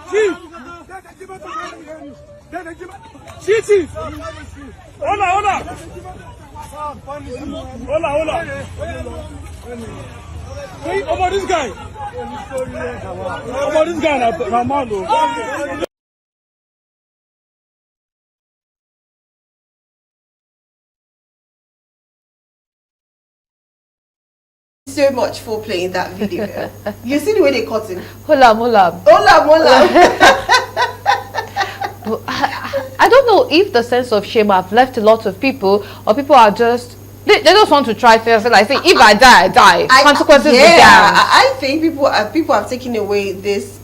Chief. Chief. Hola. Hey, about this guy. About this guy, Ramando. So much for playing that video. You see the way they cut him? Hola. I don't know if the sense of shame have left a lot of people, or people are just they just want to try first. Like, say, if I die, I die. Consequences will down. I think people have taken away this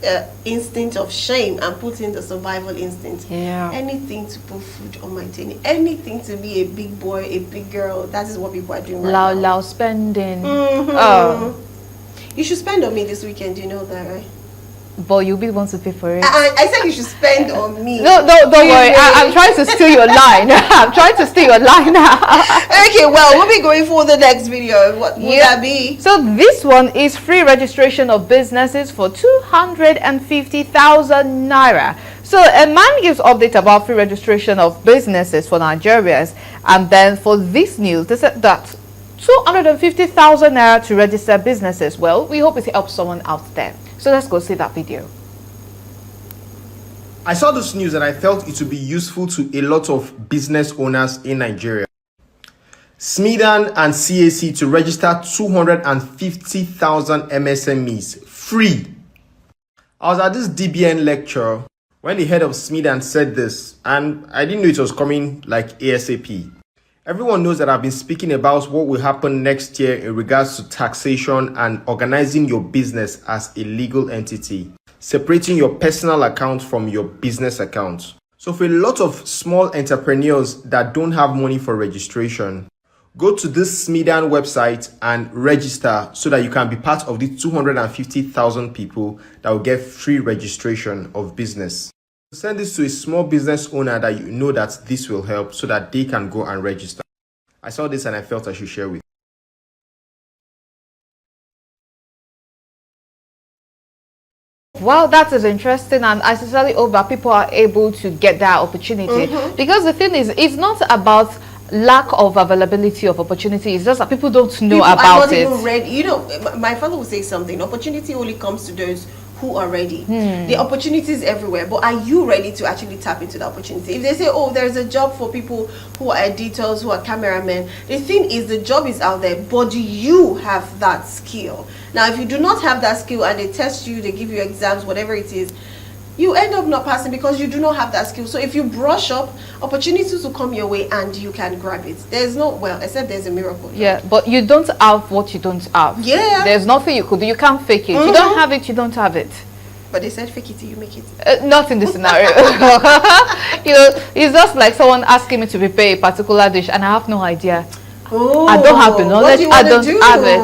instinct of shame and put in the survival instinct. Yeah. Anything to put food on my table, anything to be a big boy, a big girl. That is what people are doing right now. Loud spending. Oh. You should spend on me this weekend. You know that, right? But you'll be the one to pay for it. I said you should spend on me. No, don't worry. I'm trying to steal your line. I'm trying to steal your line now. Okay, well, we'll be going for the next video. What would that be? So this one is free registration of businesses for 250,000 naira. So a man gives update about free registration of businesses for Nigerians, and then for this news, they said that 250,000 naira to register businesses. Well, we hope it helps someone out there. So let's go see that video. I saw this news and I felt it would be useful to a lot of business owners in Nigeria. Smidan and CAC to register 250,000 MSMEs free. I was at this DBN lecture when the head of Smidan said this, and I didn't know it was coming like ASAP. Everyone knows that I've been speaking about what will happen next year in regards to taxation and organizing your business as a legal entity, separating your personal account from your business account. So for a lot of small entrepreneurs that don't have money for registration, go to this Smidan website and register so that you can be part of the 250,000 people that will get free registration of business. Send this to a small business owner that you know that this will help so that they can go and register. I saw this and I felt I should share with you. Well, that is interesting, and I sincerely hope that people are able to get that opportunity. Because the thing is, it's not about lack of availability of opportunity. It's just that people don't know about it. Even ready. You know, my father would say something: opportunity only comes to those who are ready. The opportunity is everywhere, but are you ready to actually tap into the opportunity? If they say, oh, there's a job for people who are editors, who are cameramen, the thing is, the job is out there, but do you have that skill? Now, if you do not have that skill and they test you, they give you exams, whatever it is, you end up not passing because you do not have that skill. So if you brush up, opportunities will come your way and you can grab it. There's no, well, except there's a miracle. Yeah, but you don't have what you don't have. Yeah. There's nothing you could do. You can't fake it. You don't have it, you don't have it. But they said fake it till you make it. Not in this scenario. You know, it's just like someone asking me to prepare a particular dish and I have no idea. Oh, I don't have the knowledge. I don't have it.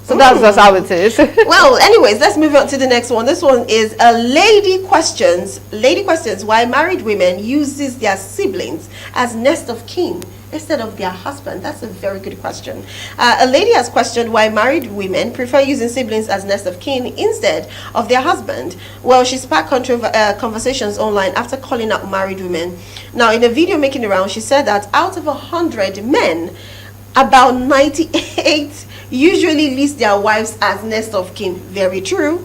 So that's just how it is. Well, anyways, let's move on to the next one. This one is a lady questions why married women uses their siblings as nest of kin instead of their husband. That's a very good question. A lady has questioned why married women prefer using siblings as nest of kin instead of their husband. Well, she sparked conversations online after calling out married women. Now, in a video making the round, she said that out of 100 men, about 98 usually list their wives as nest of kin. Very true.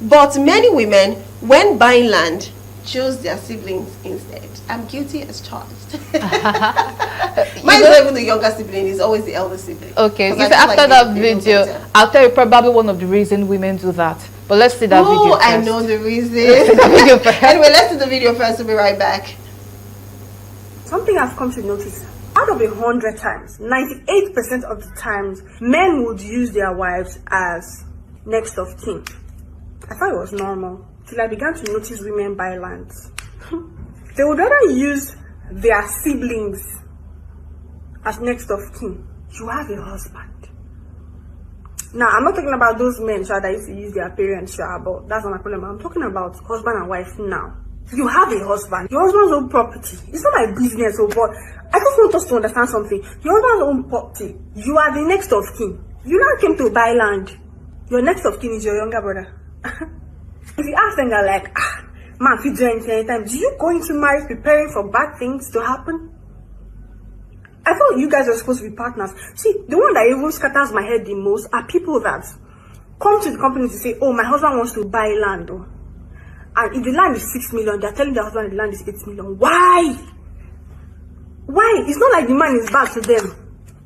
But many women, when buying land, chose their siblings instead. I'm guilty as charged. Mine is not even the younger sibling, it's always the elder sibling. Okay, so after that video, I'll tell you probably one of the reasons women do that. But let's see that video first. I know the reason. Let's see the video first. Anyway, let's see the video first. We'll be right back. Something I've come to notice. Out of 100 times, 98% of the times, men would use their wives as next of kin. I thought it was normal, till I began to notice women buy lands. They would rather use their siblings as next of kin. You have a husband. Now, I'm not talking about those men that used to use their parents, but that's not my problem. I'm talking about husband and wife now. You have a husband. Your husband's own property. It's not my business, but I just want us to understand something. Your husband's own property. You are the next of kin. You now came to buy land. Your next of kin is your younger brother. If you ask them, they're like, man, if you do anything anytime, do you go into marriage preparing for bad things to happen? I thought you guys are supposed to be partners. See, the one that even scatters my head the most are people that come to the company to say, oh, my husband wants to buy land. Oh. And if the land is 6 million, they're telling their husband the land is 8 million. Why? Why? It's not like the man is bad to them.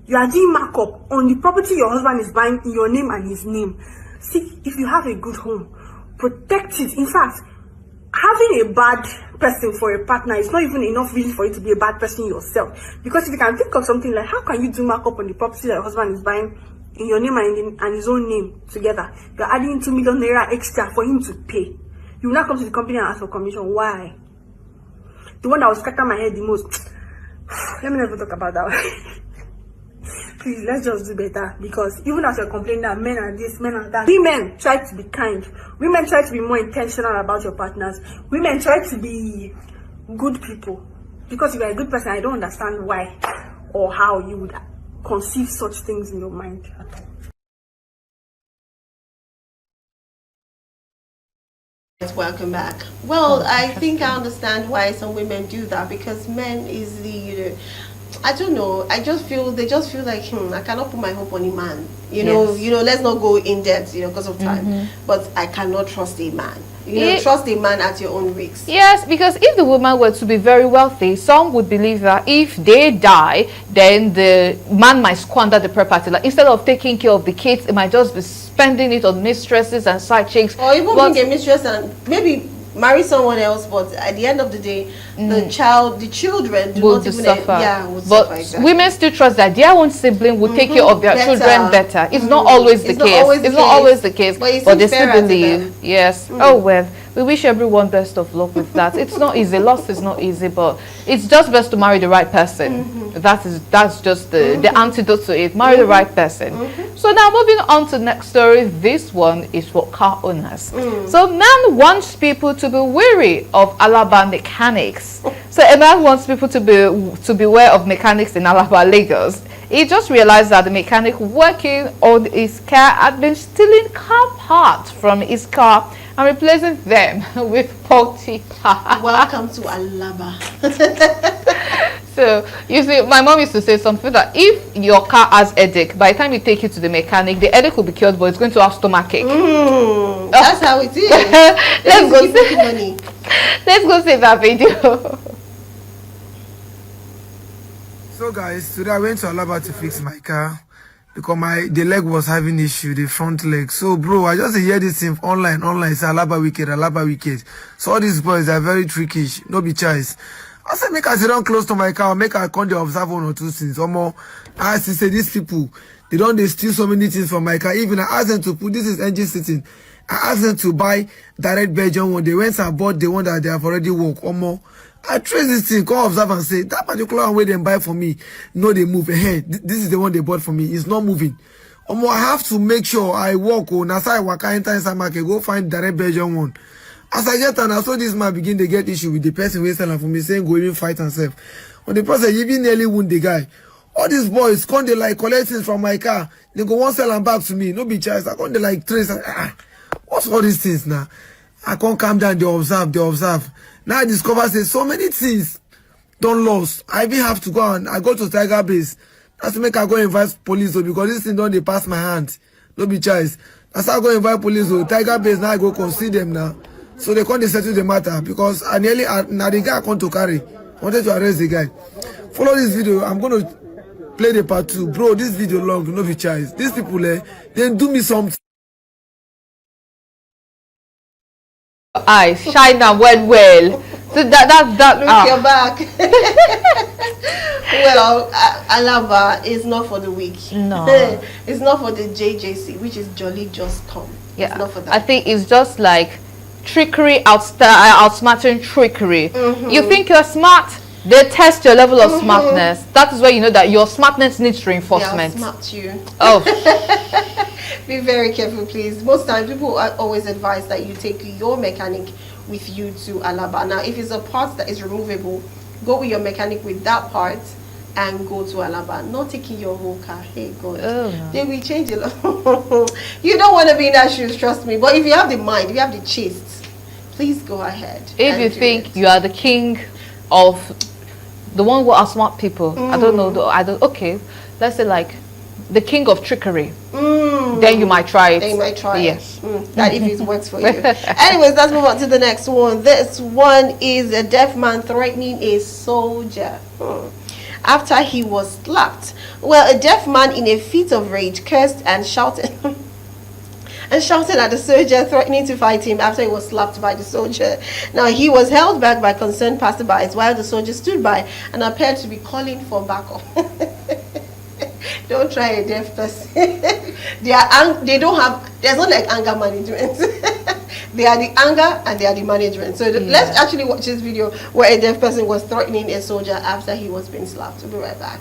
You are doing markup on the property your husband is buying in your name and his name. See, if you have a good home, protect it. In fact, having a bad person for a partner is not even enough reason for you to be a bad person yourself. Because if you can think of something like, how can you do markup on the property that your husband is buying in your name and his own name together? You're adding 2 million naira extra for him to pay. You will not come to the company and ask for commission. Why? The one that was scattering my head the most. Let me never talk about that one. Please, let's just do better. Because even as you're complaining that men are this, men are that, women try to be kind. Women try to be more intentional about your partners. Women try to be good people. Because if you're a good person, I don't understand why or how you would conceive such things in your mind at all. Welcome back. Well, I think I understand why some women do that, because men easily, I don't know, they just feel like, I cannot put my hope on a man. Let's not go in depth, because of time. But I cannot trust a man. Trust a man at your own risk. Yes, because if the woman were to be very wealthy, some would believe that if they die, then the man might squander the property. Like, instead of taking care of the kids, it might just be spending it on mistresses and side chicks. Or even being a mistress and maybe marry someone else, but at the end of the day, the children do not even suffer. Would but suffer, exactly. Women still trust that their own sibling will take care of their children better. It's not always the case. It's not always the case, but they still believe. Yes. Oh well, we wish everyone best of luck with that. It's not easy. Loss is not easy, but it's just best to marry the right person. That's just the antidote to it. Marry the right person. So now moving on to the next story. This one is for car owners. So man wants people to be wary of Alaba mechanics. So a man wants people to beware of mechanics in Alaba, Lagos. He just realized that the mechanic working on his car had been stealing car parts from his car and replacing them with faulty parts. Welcome to Alaba. So, you see, my mom used to say something that if your car has headache, by the time you take it to the mechanic, the headache will be cured, but it's going to have stomachache. That's how it is. Let's go see that video. So guys, today I went to Alaba to fix my car because the leg was having issue, the front leg. So bro, I just hear this thing online, say Alaba wicked. So all these boys are very trickish, no be choice. I said make I sit down close to my car, make I come to observe one or two things. I say these people, they steal so many things from my car. Even I asked them to put, this is engine sitting. I asked them to buy direct Belgian one. They went and bought the one that they have already worked. I trace this thing, come observe and say, that particular one where they buy for me, no, they move ahead. This is the one they bought for me. It's not moving. I have to make sure I walk on. As I walk inside market, go find direct Belgian one. As I get and I saw this man begin to get issue with the person who is selling for me, saying go even fight himself. On the process, even nearly wound the guy. All these boys come they like collect things from my car. They go one sell and back to me. No be choice. I come they like trace. What's all these things now? I can't calm down. They observe. Now I discover say so many things don't lost. I even have to go and I go to Tiger Base. That's to make I go invite police because this thing don't they pass my hand. No be choice. That's how I go invite police. Tiger Base now I go consider them now. So they can't settle the matter because now the guy I come to carry. I wanted to arrest the guy. Follow this video. I'm going to play the part 2. Bro, this video long, no be choice. These people, they do me something. Eyes shine and well. So that look your back. Well, Alaba is not for the weak. No. It's not for the JJC, which is Jolly Just Come. Yeah, it's not for that. I think it's just like trickery, outsmarting trickery. You think you're smart, they test your level of smartness. That is where you know that your smartness needs reinforcement. They'll smart you. Oh. Be very careful, please. Most times people are always advised that you take your mechanic with you to Alaba. Now, if it's a part that is removable, go with your mechanic with that part and go to Alaba. Not taking your whole car. Hey God, they will change it. You don't want to be in that shoes, trust me. But if you have the mind, if you have the chest, please go ahead. If you think you are the king of the one who are smart people, I don't know, okay, let's say like the king of trickery, then you might try it. Then you might try yes. it. That if it works for you. Anyways, let's move on to the next one. This one is a deaf man threatening a soldier after he was slapped. Well, a deaf man in a fit of rage cursed and shouted at the soldier, threatening to fight him after he was slapped by the soldier. Now, he was held back by concerned passerbys while the soldier stood by and appeared to be calling for backup. Don't try a deaf person. They don't have, there's not like anger management. They are the anger and they are the management. So let's actually watch this video where a deaf person was threatening a soldier after he was being slapped. We'll be right back.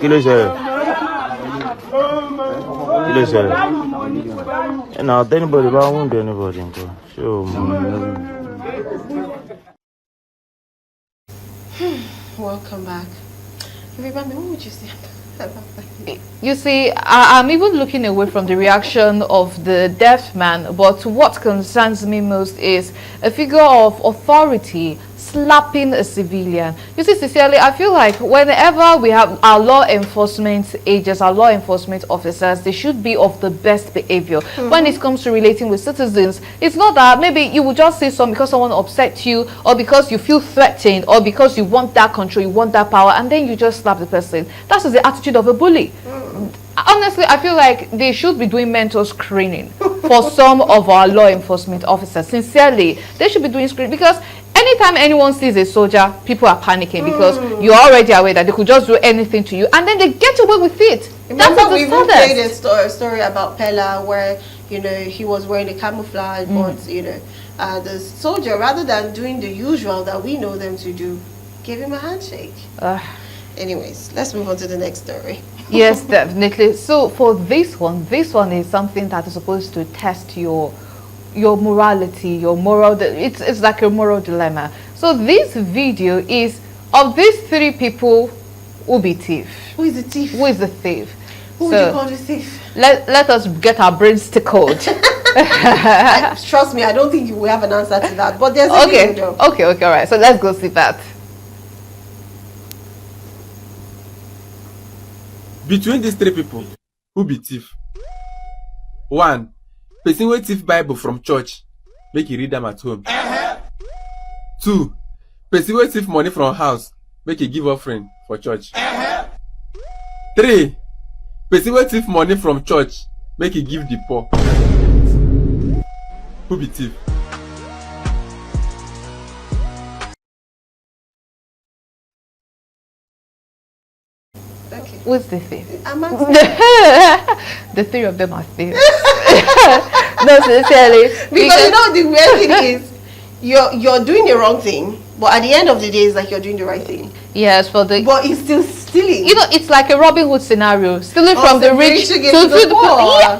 Kí ló ṣẹlẹ̀? Now, anybody about wound anybody, sure. Welcome back. Everybody, what would you say? You see, I'm even looking away from the reaction of the deaf man, but what concerns me most is a figure of authority slapping a civilian. You see, sincerely, I feel like whenever we have our law enforcement agents, our law enforcement officers, they should be of the best behavior. When it comes to relating with citizens, it's not that maybe you will just say something because someone upset you, or because you feel threatened, or because you want that control, you want that power, and then you just slap the person. That is the attitude of a bully. Honestly, I feel like they should be doing mental screening for some of our law enforcement officers. Sincerely, they should be doing screening, because anytime anyone sees a soldier, people are panicking because you're already aware that they could just do anything to you, and then they get away with it. Remember, we played a story about Pella where, you know, he was wearing a camouflage, but, you know, the soldier, rather than doing the usual that we know them to do, gave him a handshake. Anyways, let's move on to the next story. Yes, definitely. So for this one is something that is supposed to test your morality, your moral. It's like a moral dilemma. So this video is of these three people who be thief. Who is the thief? Who is the thief? Who would you call the thief? Let us get our brains tickled. Trust me, I don't think you will have an answer to that. But there's a video. Okay, all right. So let's go see that. Between these three people, who be thief? 1. Person wey thief Bible from church, make you read them at home. 2. Person wey thief money from house, make you give offering for church. 3. Person wey thief money from church, make you give the poor. Who be thief? Who's the thief? I'm The three of them are thieves. No, sincerely. Because you know the weird thing is, you're doing the wrong thing, but at the end of the day, it's like you're doing the right thing. Yes, but it's still stealing. You know, it's like a Robin Hood scenario, stealing from the rich to the poor.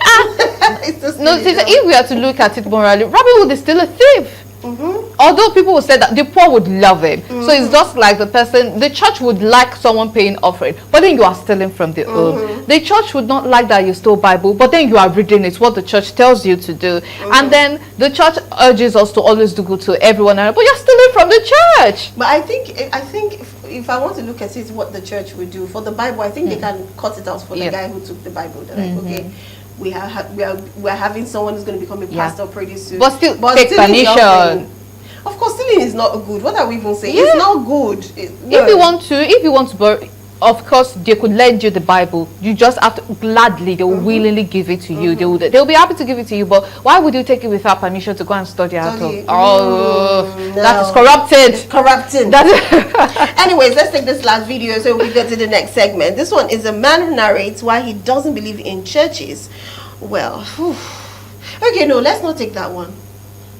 It's just No, if we are to look at it morally, Robin Hood is still a thief. Although people will say that the poor would love it. So it's just like the church would like someone paying offering, but then you are stealing from the home. The church would not like that you stole Bible, but then you are reading it, what the church tells you to do. And then the church urges us to always do good to everyone else, but you're stealing from the church. But I think if I want to look at it, what the church would do for the Bible, I think they can cut it out for the guy who took the Bible. They're like, okay, we are having someone who's going to become a pastor pretty soon, but still take permission. Of course, stealing is not good. What are we even saying? It's not good. If you want to, of course, they could lend you the Bible. You just have to gladly, they will willingly give it to you. They'll be happy to give it to you. But why would you take it without permission to go and study at home? No. That is corrupted. It's corrupting. Anyways, let's take this last video so we get to the next segment. This one is a man who narrates why he doesn't believe in churches. Well, okay, no, let's not take that one.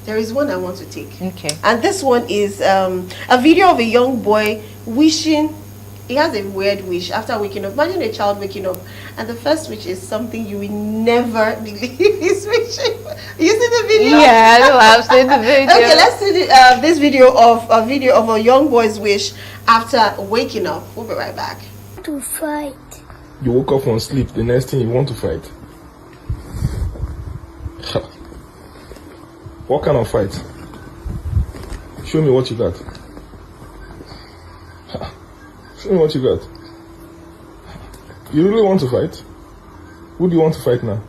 There is one I want to take. Okay. And this one is a video of a young boy wishing. He has a weird wish after waking up. Imagine a child waking up, and the first wish is something you will never believe he's wishing. You see the video? Yeah, no, I've seen the video. Okay, let's see this video of a young boy's wish after waking up. We'll be right back. To fight. You woke up from sleep. The next thing you want to fight. What kind of fight? Show me what you got. Show me what you got. You really want to fight? Who do you want to fight now?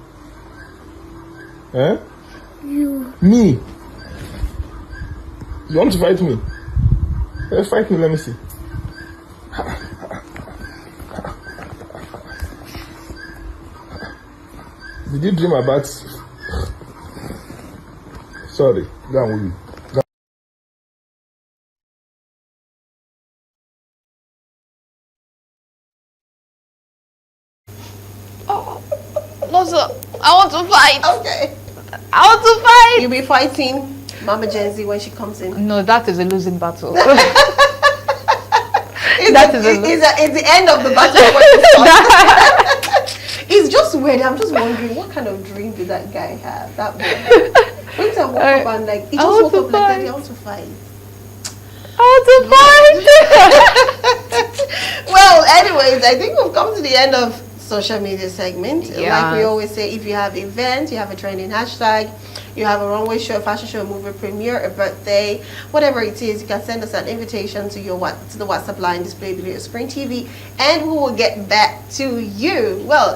Eh? You. Me? You want to fight me? Fight me, let me see. Did you dream about... Sorry, go on with you. No, sir. I want to fight. Okay. I want to fight. You'll be fighting Mama Jenzi when she comes in. No, that is a losing battle. It's the end of the battle. It's just weird. I'm just wondering what kind of dream did that guy have? That boy. When I woke up and like he just woke up like that, I want to fight. I want to fight. Well, anyways, I think we've come to the end of social media segment. Yeah. Like we always say, if you have an event, you have a trending hashtag, you have a runway show, a fashion show, a movie premiere, a birthday, whatever it is, you can send us an invitation to the WhatsApp line displayed below your screen TV, and we will get back to you. Well,